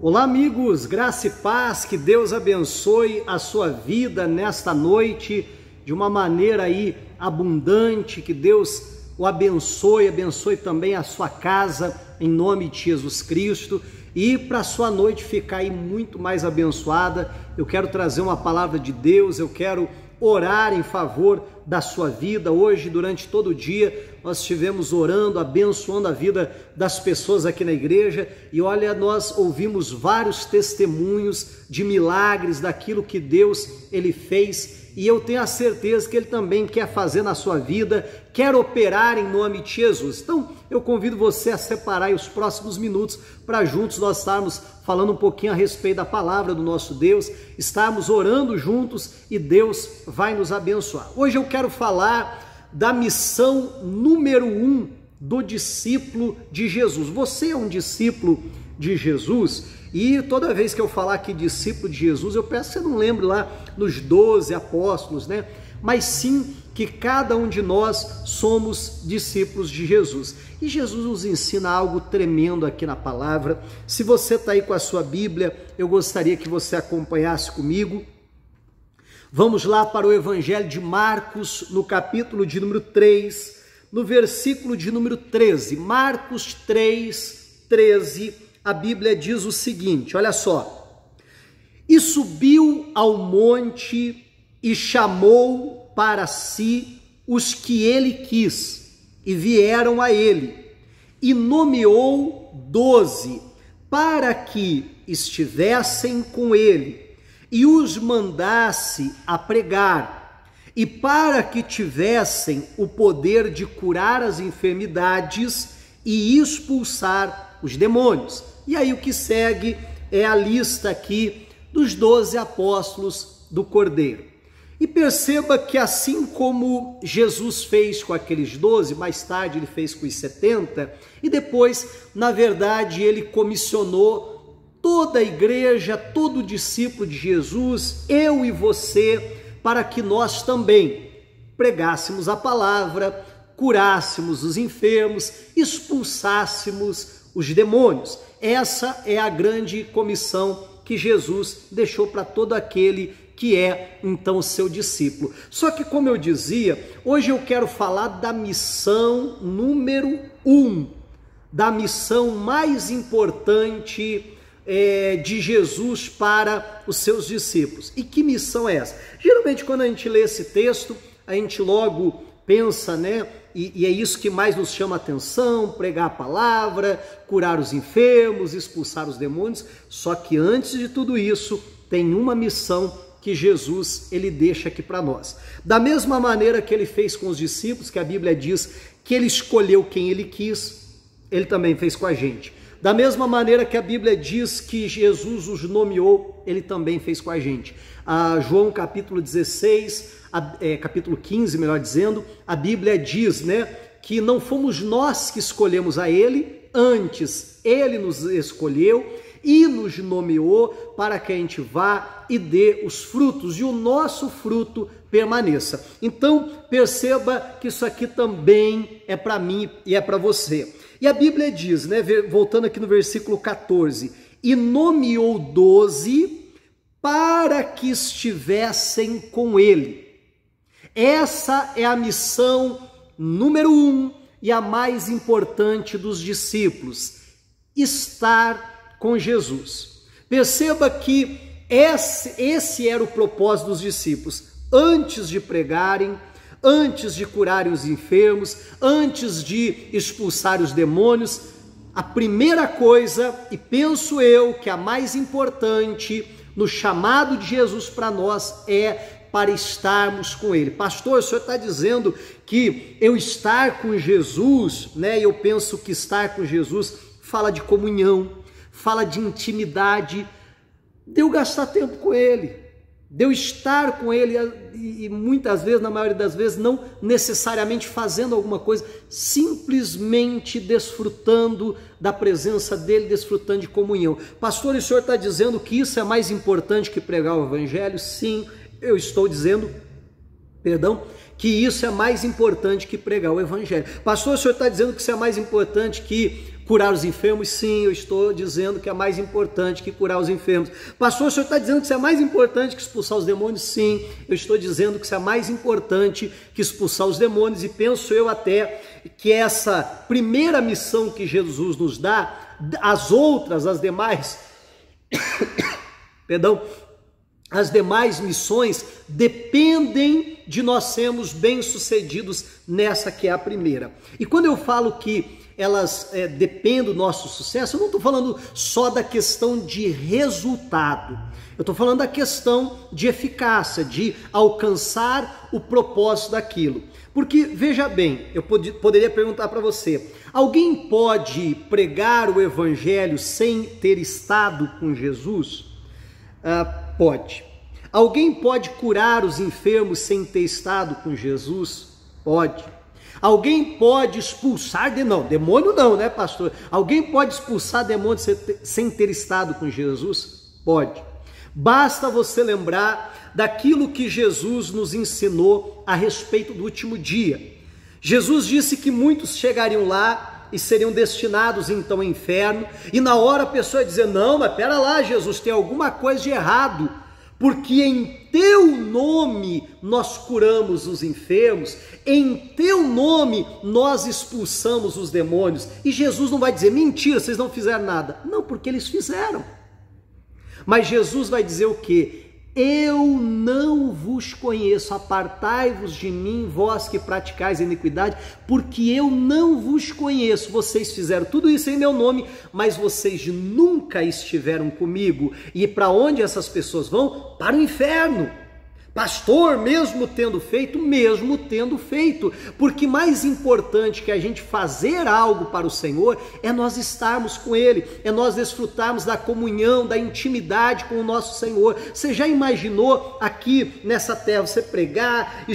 Olá amigos, graça e paz, que Deus abençoe a sua vida nesta noite de uma maneira aí abundante, que Deus o abençoe também a sua casa em nome de Jesus Cristo. E para a sua noite ficar aí muito mais abençoada, eu quero trazer uma palavra de Deus, eu quero orar em favor da sua vida. Hoje, durante todo o dia, nós estivemos orando, abençoando a vida das pessoas aqui na igreja, e olha, nós ouvimos vários testemunhos de milagres, daquilo que Deus ele fez, e eu tenho a certeza que Ele também quer fazer na sua vida, quer operar em nome de Jesus. Então, eu convido você a separar aí os próximos minutos para juntos nós estarmos falando um pouquinho a respeito da palavra do nosso Deus, estarmos orando juntos e Deus vai nos abençoar. Hoje eu quero falar da missão número 1 do discípulo de Jesus. Você é um discípulo de Jesus? E toda vez que eu falar aqui discípulo de Jesus, eu peço que você não lembre lá nos 12 apóstolos, né? Mas sim que cada um de nós somos discípulos de Jesus. E Jesus nos ensina algo tremendo aqui na palavra. Se você está aí com a sua Bíblia, eu gostaria que você acompanhasse comigo. Vamos lá para o Evangelho de Marcos, no capítulo de número 3, no versículo de número 13. Marcos 3, 13, a Bíblia diz o seguinte, olha só. E subiu ao monte e chamou para si os que ele quis, e vieram a ele, e nomeou 12, para que estivessem com ele, e os mandasse a pregar, e para que tivessem o poder de curar as enfermidades e expulsar os demônios. E aí o que segue é a lista aqui dos 12 apóstolos do Cordeiro. E perceba que assim como Jesus fez com aqueles 12, mais tarde ele fez com os 70, e depois, na verdade, ele comissionou toda a igreja, todo discípulo de Jesus, eu e você, para que nós também pregássemos a palavra, curássemos os enfermos, expulsássemos os demônios. Essa é a grande comissão que Jesus deixou para todo aquele que é então seu discípulo. Só que, como eu dizia, hoje eu quero falar da missão número 1, da missão mais importante de Jesus para os seus discípulos. E que missão é essa? Geralmente quando a gente lê esse texto, a gente logo pensa, né? E é isso que mais nos chama a atenção, pregar a palavra, curar os enfermos, expulsar os demônios. Só que antes de tudo isso, tem uma missão que Jesus ele deixa aqui para nós. Da mesma maneira que ele fez com os discípulos, que a Bíblia diz que ele escolheu quem ele quis, ele também fez com a gente. Da mesma maneira que a Bíblia diz que Jesus os nomeou, ele também fez com a gente. João capítulo 16, capítulo 15, melhor dizendo, a Bíblia diz, né, que não fomos nós que escolhemos a ele, antes ele nos escolheu e nos nomeou para que a gente vá e dê os frutos e o nosso fruto permaneça. Então perceba que isso aqui também é para mim e é para você. E a Bíblia diz, né, voltando aqui no versículo 14, e nomeou 12 para que estivessem com ele. Essa é a missão número 1 e a mais importante dos discípulos, estar com Jesus. Perceba que esse era o propósito dos discípulos, antes de pregarem, antes de curarem os enfermos, antes de expulsar os demônios, a primeira coisa, e penso eu que a mais importante no chamado de Jesus para nós é para estarmos com Ele. Pastor, o senhor está dizendo que eu estar com Jesus, né? Eu penso que estar com Jesus fala de comunhão, fala de intimidade, de eu gastar tempo com Ele, de eu estar com Ele e muitas vezes, na maioria das vezes, não necessariamente fazendo alguma coisa, simplesmente desfrutando da presença dEle, desfrutando de comunhão. Pastor, o senhor está dizendo que isso é mais importante que pregar o Evangelho? Sim, eu estou dizendo, que isso é mais importante que pregar o Evangelho. Pastor, o senhor está dizendo que isso é mais importante que curar os enfermos? Sim, eu estou dizendo que é mais importante que curar os enfermos. Pastor, o senhor está dizendo que isso é mais importante que expulsar os demônios? Sim, eu estou dizendo que isso é mais importante que expulsar os demônios, e penso eu até que essa primeira missão que Jesus nos dá, as demais, perdão, as demais missões dependem de nós sermos bem-sucedidos nessa que é a primeira. E quando eu falo que elas dependem do nosso sucesso, eu não estou falando só da questão de resultado, eu estou falando da questão de eficácia, de alcançar o propósito daquilo. Porque, veja bem, eu poderia perguntar para você, alguém pode pregar o evangelho sem ter estado com Jesus? Pode. Alguém pode curar os enfermos sem ter estado com Jesus? Pode. Alguém pode expulsar demônio não, né, pastor? Alguém pode expulsar demônio sem ter estado com Jesus? Pode. Basta você lembrar daquilo que Jesus nos ensinou a respeito do último dia. Jesus disse que muitos chegariam lá e seriam destinados então ao inferno, e na hora a pessoa ia dizer, não, mas pera lá, Jesus, tem alguma coisa de errado, porque em teu nome nós curamos os enfermos, em teu nome nós expulsamos os demônios. E Jesus não vai dizer, mentira, vocês não fizeram nada. Não, porque eles fizeram. Mas Jesus vai dizer o quê? Eu não vos conheço, apartai-vos de mim, vós que praticais a iniquidade, porque eu não vos conheço. Vocês fizeram tudo isso em meu nome, mas vocês nunca estiveram comigo. E para onde essas pessoas vão? Para o inferno. Pastor, mesmo tendo feito, porque mais importante que a gente fazer algo para o Senhor é nós estarmos com Ele, é nós desfrutarmos da comunhão, da intimidade com o nosso Senhor. Você já imaginou aqui nessa terra você pregar,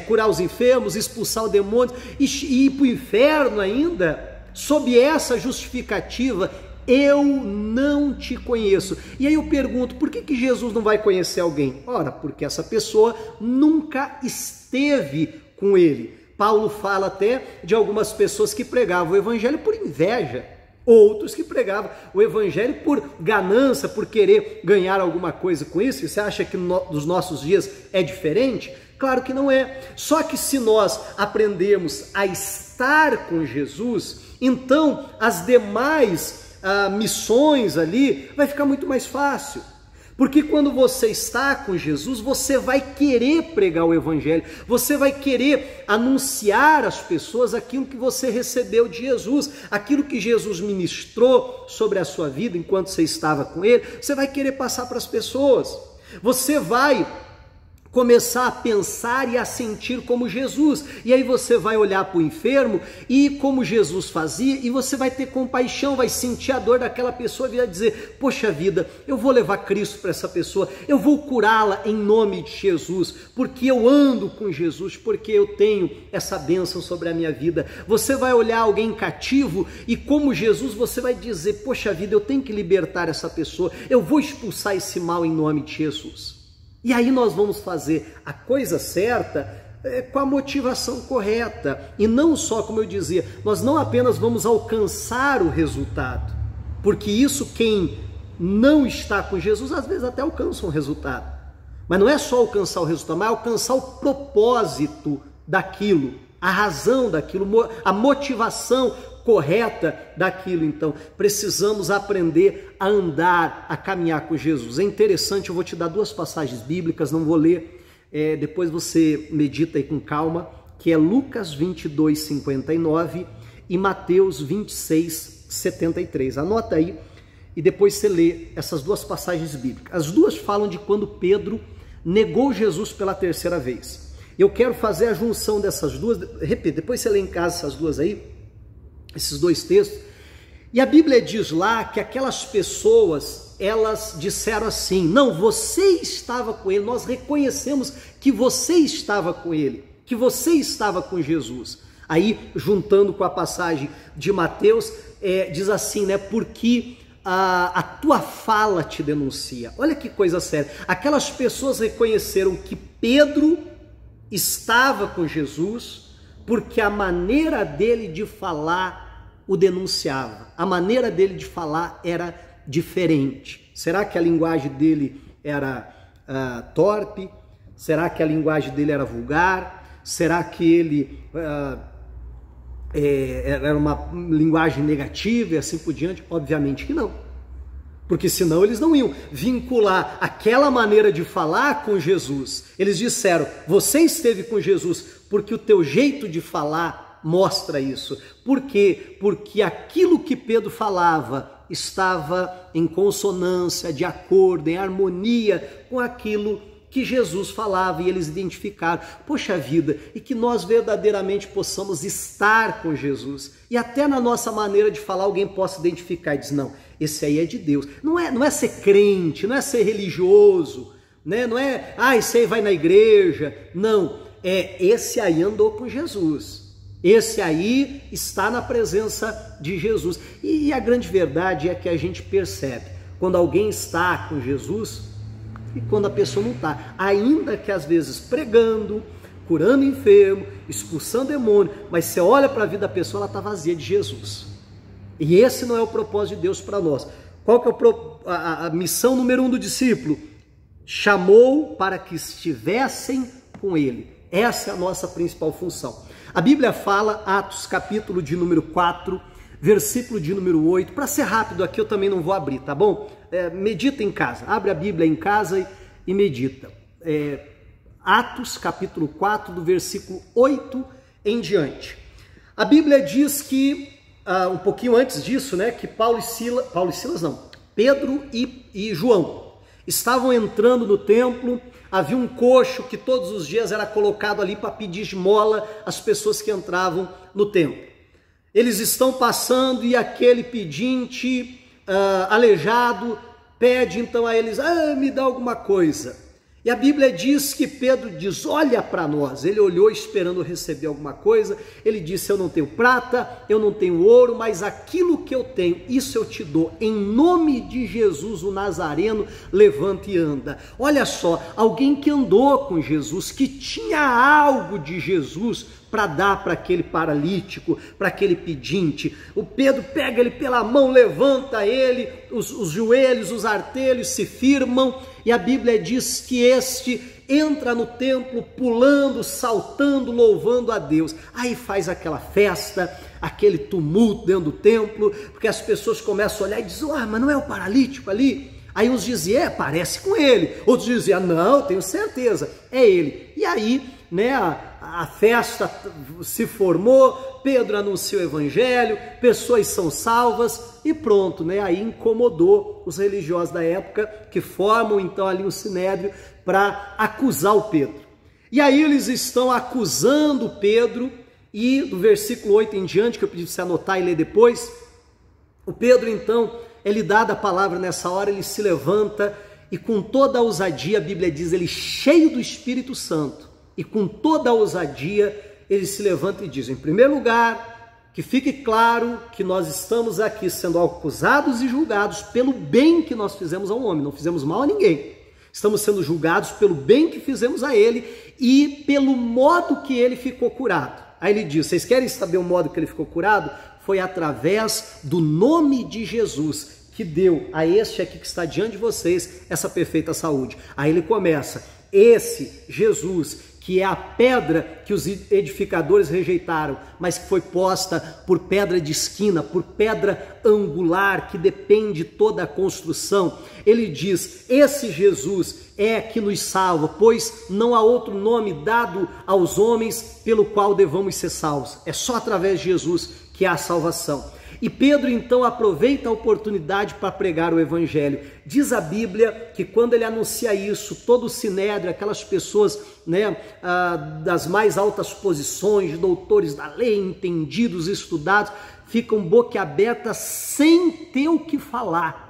curar os enfermos, expulsar o demônio e ir para o inferno ainda? Sob essa justificativa, eu não te conheço. E aí eu pergunto, por que Jesus não vai conhecer alguém? Ora, porque essa pessoa nunca esteve com ele. Paulo fala até de algumas pessoas que pregavam o evangelho por inveja, outros que pregavam o evangelho por ganância, por querer ganhar alguma coisa com isso. E você acha que nos nossos dias é diferente? Claro que não é. Só que se nós aprendemos a estar com Jesus, então as demais missões ali vai ficar muito mais fácil, porque quando você está com Jesus, você vai querer pregar o evangelho, você vai querer anunciar às pessoas aquilo que você recebeu de Jesus, aquilo que Jesus ministrou sobre a sua vida enquanto você estava com ele, você vai querer passar para as pessoas, você vai começar a pensar e a sentir como Jesus, e aí você vai olhar para o enfermo e como Jesus fazia, e você vai ter compaixão, vai sentir a dor daquela pessoa e vai dizer, poxa vida, eu vou levar Cristo para essa pessoa, eu vou curá-la em nome de Jesus, porque eu ando com Jesus, porque eu tenho essa bênção sobre a minha vida. Você vai olhar alguém cativo e como Jesus você vai dizer, poxa vida, eu tenho que libertar essa pessoa, eu vou expulsar esse mal em nome de Jesus. E aí nós vamos fazer a coisa certa com a motivação correta. E não só, como eu dizia, nós não apenas vamos alcançar o resultado, porque isso quem não está com Jesus, às vezes até alcança um resultado. Mas não é só alcançar o resultado, mas alcançar o propósito daquilo, a razão daquilo, a motivação correta daquilo. Então, precisamos aprender a andar, a caminhar com Jesus. É interessante, eu vou te dar duas passagens bíblicas, não vou ler, depois você medita aí com calma, que é Lucas 22, 59 e Mateus 26, 73. Anota aí e depois você lê essas duas passagens bíblicas. As duas falam de quando Pedro negou Jesus pela terceira vez. Eu quero fazer a junção dessas duas, repito, depois você lê em casa essas duas aí, esses dois textos, e a Bíblia diz lá que aquelas pessoas, elas disseram assim, não, você estava com ele, nós reconhecemos que você estava com ele, que você estava com Jesus. Aí, juntando com a passagem de Mateus, diz assim, né, porque a tua fala te denuncia. Olha que coisa séria, aquelas pessoas reconheceram que Pedro estava com Jesus, porque a maneira dele de falar o denunciava. A maneira dele de falar era diferente. Será que a linguagem dele era torpe? Será que a linguagem dele era vulgar? Será que ele era uma linguagem negativa e assim por diante? Obviamente que não. Porque senão eles não iam vincular aquela maneira de falar com Jesus. Eles disseram, você esteve com Jesus porque o teu jeito de falar mostra isso. Por quê? Porque aquilo que Pedro falava estava em consonância, de acordo, em harmonia com aquilo que Jesus falava, e eles identificaram. Poxa vida, e que nós verdadeiramente possamos estar com Jesus, e até na nossa maneira de falar alguém possa identificar e dizer, não, esse aí é de Deus. Não é ser crente, não é ser religioso, né? Não é, esse aí vai na igreja. Não, esse aí andou com Jesus. Esse aí está na presença de Jesus. E a grande verdade é que a gente percebe quando alguém está com Jesus e quando a pessoa não está. Ainda que às vezes pregando, curando enfermo, expulsando demônio, mas você olha para a vida da pessoa, ela está vazia de Jesus. E esse não é o propósito de Deus para nós. Qual que é a missão número 1 do discípulo? Chamou para que estivessem com ele. Essa é a nossa principal função. A Bíblia fala, Atos capítulo de número 4, versículo de número 8, para ser rápido aqui eu também não vou abrir, tá bom? Medita em casa, abre a Bíblia em casa e medita. Atos capítulo 4, do versículo 8 em diante. A Bíblia diz que, um pouquinho antes disso, né, que Pedro e João estavam entrando no templo. Havia um coxo que todos os dias era colocado ali para pedir esmola às pessoas que entravam no templo. Eles estão passando e aquele pedinte aleijado pede então a eles, me dá alguma coisa. E a Bíblia diz que Pedro diz, olha para nós. Ele olhou esperando receber alguma coisa. Ele disse, eu não tenho prata, eu não tenho ouro, mas aquilo que eu tenho, isso eu te dou. Em nome de Jesus, o Nazareno, levanta e anda. Olha só, alguém que andou com Jesus, que tinha algo de Jesus para dar para aquele paralítico, para aquele pedinte. O Pedro pega ele pela mão, levanta ele, os joelhos, os artelhos se firmam, e a Bíblia diz que este entra no templo pulando, saltando, louvando a Deus. Aí faz aquela festa, aquele tumulto dentro do templo, porque as pessoas começam a olhar e dizem, mas não é o paralítico ali? Aí uns diziam, parece com ele. Outros diziam, não, tenho certeza, é ele. E aí, né, a festa se formou, Pedro anunciou o evangelho, pessoas são salvas e pronto, né? Aí incomodou os religiosos da época, que formam então ali um sinédrio para acusar o Pedro. E aí eles estão acusando Pedro, e do versículo 8 em diante, que eu pedi para você anotar e ler depois, o Pedro então, ele dada a palavra nessa hora, ele se levanta e com toda a ousadia, a Bíblia diz, ele cheio do Espírito Santo, e com toda a ousadia, ele se levanta e diz, em primeiro lugar, que fique claro que nós estamos aqui sendo acusados e julgados pelo bem que nós fizemos ao homem, não fizemos mal a ninguém. Estamos sendo julgados pelo bem que fizemos a ele e pelo modo que ele ficou curado. Aí ele diz, vocês querem saber o modo que ele ficou curado? Foi através do nome de Jesus, que deu a este aqui que está diante de vocês essa perfeita saúde. Aí ele começa, esse Jesus, que é a pedra que os edificadores rejeitaram, mas que foi posta por pedra de esquina, por pedra angular, que depende toda a construção. Ele diz, esse Jesus é que nos salva, pois não há outro nome dado aos homens pelo qual devamos ser salvos. É só através de Jesus que há a salvação. E Pedro então aproveita a oportunidade para pregar o evangelho. Diz a Bíblia que quando ele anuncia isso, todo o sinédrio, aquelas pessoas, né, das mais altas posições, doutores da lei, entendidos, estudados, ficam boquiabertas sem ter o que falar.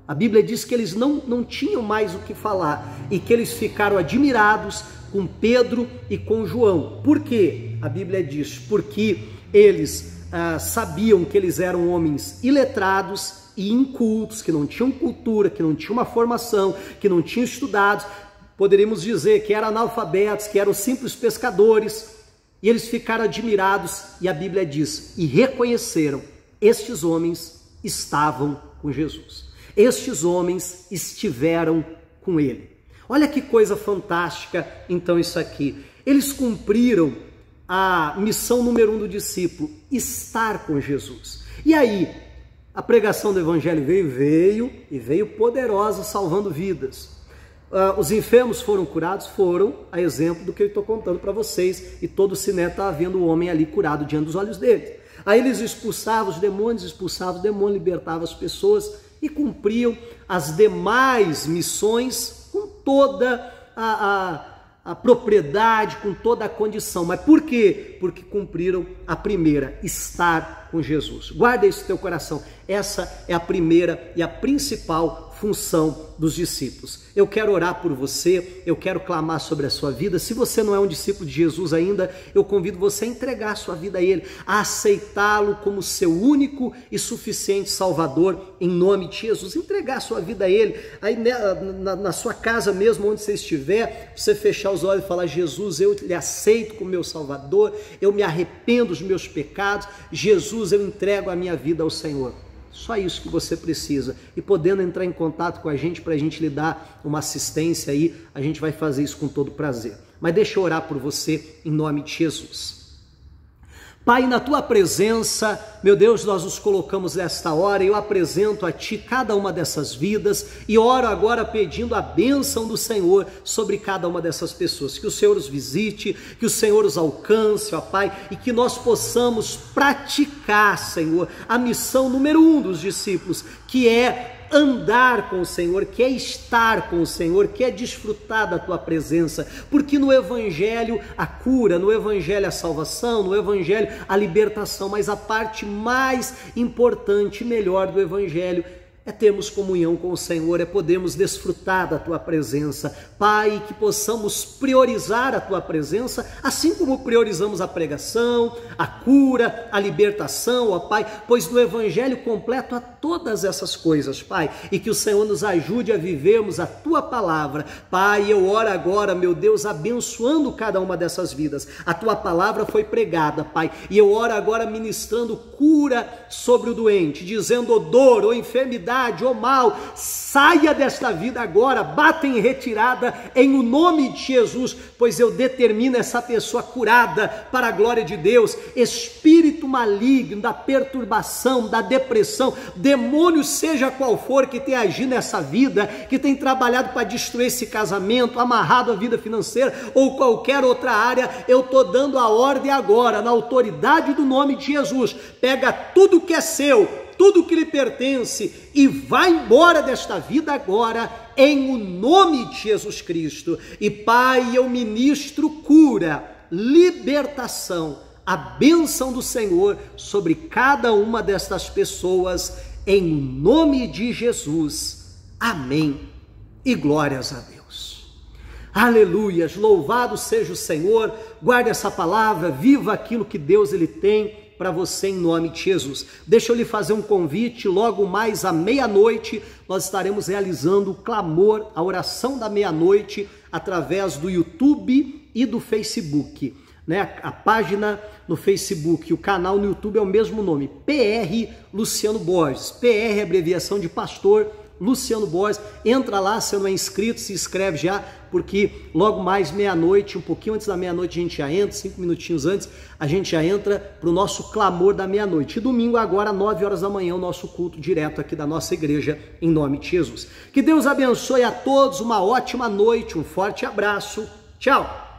A Bíblia diz que eles não tinham mais o que falar e que eles ficaram admirados com Pedro e com João. Por quê? A Bíblia diz, porque eles sabiam que eles eram homens iletrados e incultos, que não tinham cultura, que não tinham uma formação, que não tinham estudados, poderíamos dizer que eram analfabetos, que eram simples pescadores, e eles ficaram admirados, e a Bíblia diz, e reconheceram, estes homens estavam com Jesus. Estes homens estiveram com ele. Olha que coisa fantástica, então, isso aqui. Eles cumpriram a missão número 1 do discípulo, estar com Jesus. E aí, a pregação do evangelho veio poderosa, salvando vidas. Os enfermos foram curados? Foram, a exemplo do que eu estou contando para vocês, e todo o Siné está vendo o homem ali curado diante dos olhos deles. Aí eles expulsavam os demônios, libertavam as pessoas e cumpriam as demais missões com toda a propriedade, com toda a condição. Mas por quê? Porque cumpriram a primeira, estar com Jesus. Guarda isso no teu coração. Essa é a primeira e a principal função dos discípulos. Eu quero orar por você, eu quero clamar sobre a sua vida. Se você não é um discípulo de Jesus ainda, eu convido você a entregar a sua vida a Ele, a aceitá-lo como seu único e suficiente Salvador, em nome de Jesus. Entregar a sua vida a Ele, aí na sua casa mesmo, onde você estiver, você fechar os olhos e falar: Jesus, eu lhe aceito como meu Salvador, eu me arrependo dos meus pecados, Jesus, eu entrego a minha vida ao Senhor. Só isso que você precisa. E podendo entrar em contato com a gente para a gente lhe dar uma assistência aí, a gente vai fazer isso com todo prazer. Mas deixa eu orar por você em nome de Jesus. Pai, na tua presença, meu Deus, nós nos colocamos nesta hora, eu apresento a ti cada uma dessas vidas e oro agora pedindo a bênção do Senhor sobre cada uma dessas pessoas, que o Senhor os visite, que o Senhor os alcance, ó Pai, e que nós possamos praticar, Senhor, a missão número 1 dos discípulos, que é andar com o Senhor, que é estar com o Senhor, que é desfrutar da tua presença, porque no Evangelho a cura, no Evangelho a salvação, no Evangelho a libertação, mas a parte mais importante e melhor do Evangelho é termos comunhão com o Senhor, é podermos desfrutar da tua presença. Pai, que possamos priorizar a tua presença, assim como priorizamos a pregação, a cura, a libertação, ó Pai, pois no Evangelho completo há todas essas coisas, Pai, e que o Senhor nos ajude a vivermos a tua palavra. Pai, eu oro agora, meu Deus, abençoando cada uma dessas vidas. A tua palavra foi pregada, Pai, e eu oro agora ministrando cura sobre o doente, dizendo: dor ou enfermidade ou mal, saia desta vida agora, bata em retirada em o nome de Jesus, pois eu determino essa pessoa curada para a glória de Deus. Espírito maligno, da perturbação, da depressão, demônio seja qual for que tem agido nessa vida, que tem trabalhado para destruir esse casamento, amarrado a vida financeira ou qualquer outra área, eu estou dando a ordem agora, na autoridade do nome de Jesus. Pega tudo que é seu, tudo que lhe pertence e vai embora desta vida agora, em o nome de Jesus Cristo. E Pai, eu ministro cura, libertação, a bênção do Senhor sobre cada uma destas pessoas, em nome de Jesus. Amém. E glórias a Deus. Aleluias, louvado seja o Senhor. Guarde essa palavra, viva aquilo que Deus ele tem para você em nome de Jesus. Deixa eu lhe fazer um convite, logo mais à meia-noite nós estaremos realizando o clamor, a oração da meia-noite, através do YouTube e do Facebook, né? A página no Facebook, o canal no YouTube é o mesmo nome, PR Luciano Borges. PR é abreviação de Pastor Luciano Borges. Entra lá, se não é inscrito, se inscreve já, porque logo mais meia-noite, um pouquinho antes da meia-noite a gente já entra, 5 minutinhos antes, a gente já entra para o nosso clamor da meia-noite. E domingo agora, 9 horas da manhã, o nosso culto direto aqui da nossa igreja, em nome de Jesus. Que Deus abençoe a todos, uma ótima noite, um forte abraço, tchau!